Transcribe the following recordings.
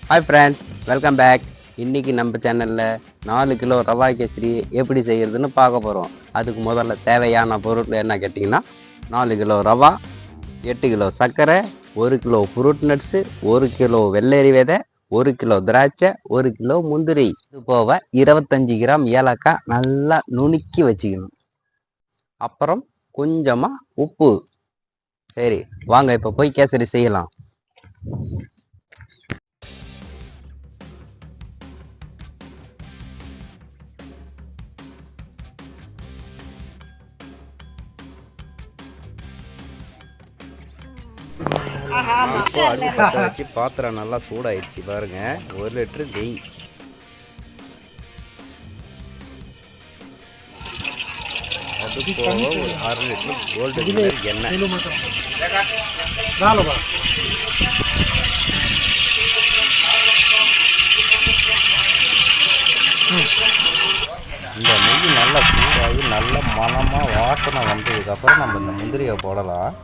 Hi friends, welcome back. இன்றைக்கி நம்ம சேனலில் 4 கிலோ ரவா கேசரி எப்படி செய்கிறதுன்னு பார்க்க போகிறோம். அதுக்கு முதல்ல தேவையான பொருள் என்ன கேட்டிங்கன்னா, 4 கிலோ ரவா, 8 கிலோ சர்க்கரை, 1 கிலோ ஃப்ரூட் நட்ஸு, 1 கிலோ வெள்ளரி விதை, 1 கிலோ திராட்சை, 1 கிலோ முந்திரி. இது போக 25 கிராம் ஏலக்காய் நல்லா நுணுக்கி வச்சுக்கணும். அப்புறம் கொஞ்சமாக உப்பு. சரி, வாங்க இப்போ போய் கேசரி செய்யலாம். இப்போ அடுப்பு பற்ற வச்சு பாத்திரம் நல்லா சூடாயிடுச்சு பாருங்க. 1 லிட்டரு நெய், அது போக ஒரு 6 லிட்டர் கோல்டு வின்னர் எண்ணெய். இந்த நெய் நல்லா சூடாகி நல்ல மனமாக வாசனை வந்ததுக்கப்புறம் நம்ம இந்த முந்திரியை போடலாம்.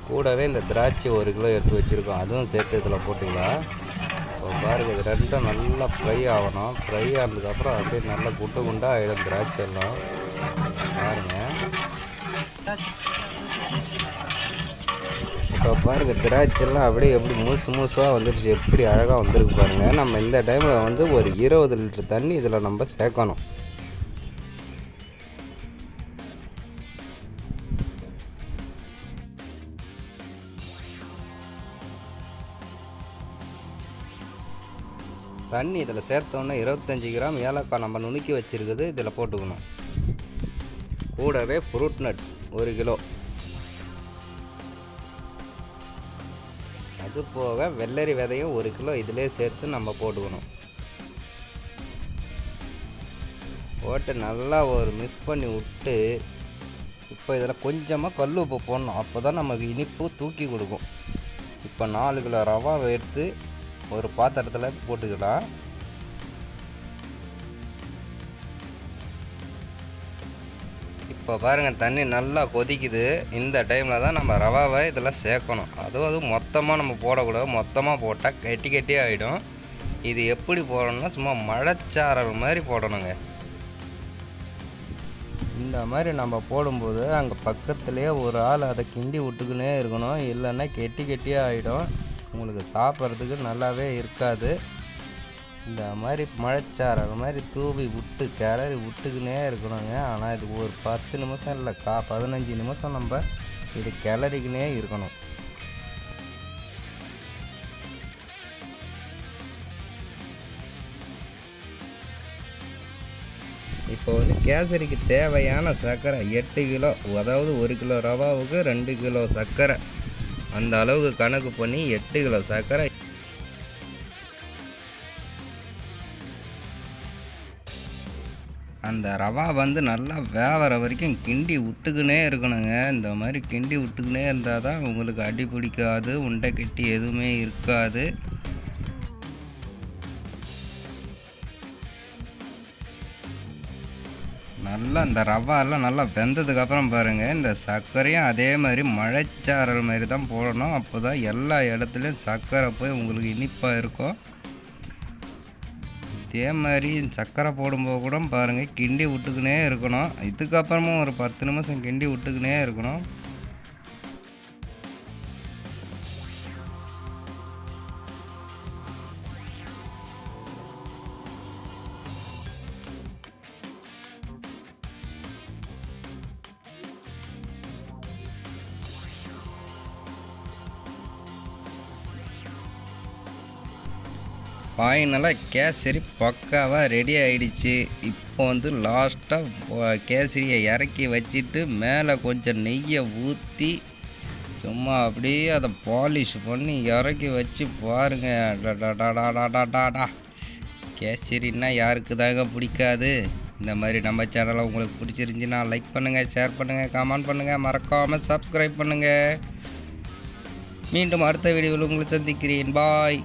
கூடவே இந்த திராட்சை 1 கிலோ எடுத்து வச்சுருக்கோம், அதுவும் சேர்த்து இதில் போட்டுக்கலாம். இப்போ பாருங்கள், இது ரெண்டும் நல்லா ஃப்ரை ஆகணும். ஃப்ரை ஆனதுக்கப்புறம் அப்படியே நல்லா குண்டு குண்டாக ஆகிடும் திராட்சை எல்லாம். பாருங்கள், இப்போ பாருங்கள் திராட்சைலாம் அப்படியே எப்படி முழுசாக வந்துடுச்சு, எப்படி அழகாக வந்துருக்கு பாருங்கள். நம்ம இந்த டைமில் ஒரு 20 லிட்டர் தண்ணி இதில் நம்ம சேர்க்கணும். தண்ணி இதில் சேர்த்தோன்னே 25 கிராம் ஏலக்காய் நம்ம நுணுக்கி வச்சுருக்குது இதில் போட்டுக்கணும். கூடவே ஃப்ரூட் நட்ஸ் 1 கிலோ, அது போக வெள்ளரி விதையும் 1 கிலோ இதிலே சேர்த்து நம்ம போட்டுக்கணும். போட்டு நல்லா மிக்ஸ் பண்ணி விட்டு, இப்போ இதில் கொஞ்சமாக கல் உப்பு போடணும். அப்போ தான் நமக்கு இனிப்பு தூக்கி கொடுக்கும். இப்போ 4 கிலோ ரவாவை எடுத்து ஒரு பாத்திரத்தில் போட்டுக்கலாம். இப்போ பாருங்கள், தண்ணி நல்லா கொதிக்குது. இந்த டைமில் தான் நம்ம ரவாவை இதில் சேர்க்கணும். அதுவும் மொத்தமாக நம்ம போடக்கூடாது. மொத்தமாக போட்டால் கட்டி கட்டி ஆகிடும். இது எப்படி போடணும்னா சும்மா மழைச்சாரல் மாதிரி போடணுங்க. இந்த மாதிரி நம்ம போடும்போது அங்கே பக்கத்துலேயே ஒரு ஆள் அதை கிண்டி விட்டுக்குன்னே இருக்கணும், இல்லைன்னா கெட்டி கெட்டியாக ஆகிடும். உங்களுக்கு சாப்பிட்றதுக்கு நல்லாவே இருக்காது. இந்த மாதிரி மழைச்சாரல் மாதிரி தூவி விட்டு கிளறி விட்டுக்குன்னே இருக்கணுங்க. ஆனால் இது ஒரு 10 நிமிஷம் இல்லை 15 நிமிஷம் நம்ம இது கிளறிக்கினே இருக்கணும். இப்போ கேசரிக்கு தேவையான சர்க்கரை 8 கிலோ, அதாவது 1 கிலோ ரவாவுக்கு 2 கிலோ சர்க்கரை, அந்த அளவுக்கு கணக்கு பண்ணி 8 கிலோ சர்க்கரை. அந்த ரவா நல்லா வேவற வரைக்கும் கிண்டி விட்டுக்குன்னே இருக்கணுங்க. இந்த மாதிரி கிண்டி விட்டுக்குன்னே இருந்தால் தான் உங்களுக்கு அடி பிடிக்காது, உண்டை கட்டி எதுவுமே இருக்காது. நல்லா இந்த ரவாலாம் நல்லா வெந்ததுக்கப்புறம் பாருங்கள், இந்த சர்க்கரையும் அதே மாதிரி மழைச்சாரல் மாதிரி தான் போடணும். அப்போ தான் எல்லா இடத்துலையும் சர்க்கரை போய் உங்களுக்கு இனிப்பாக இருக்கும். இதே மாதிரி சர்க்கரை போடும்போது கூட பாருங்கள் கிண்டி விட்டுக்குன்னே இருக்கணும். இதுக்கப்புறமும் ஒரு 10 நிமிஷம் கிண்டி விட்டுக்குன்னே இருக்கணும். ஃபைனலாக கேசரி பக்காவாக ரெடி ஆகிடுச்சு. இப்போ லாஸ்ட்டாக கேசரியை இறக்கி வச்சுட்டு மேலே கொஞ்சம் நெய்யை ஊற்றி சும்மா அப்படியே அதை பாலிஷ் பண்ணி இறக்கி வச்சு பாருங்கள். டாடா கேசரின்னா யாருக்கு தாங்க பிடிக்காது. இந்த மாதிரி நம்ம சேனலை உங்களுக்கு பிடிச்சிருந்துச்சின்னா லைக் பண்ணுங்கள், ஷேர் பண்ணுங்கள், கமெண்ட் பண்ணுங்கள், மறக்காமல் சப்ஸ்கிரைப் பண்ணுங்கள். மீண்டும் அடுத்த வீடியோவில் உங்களை சந்திக்கிறேன். பாய்.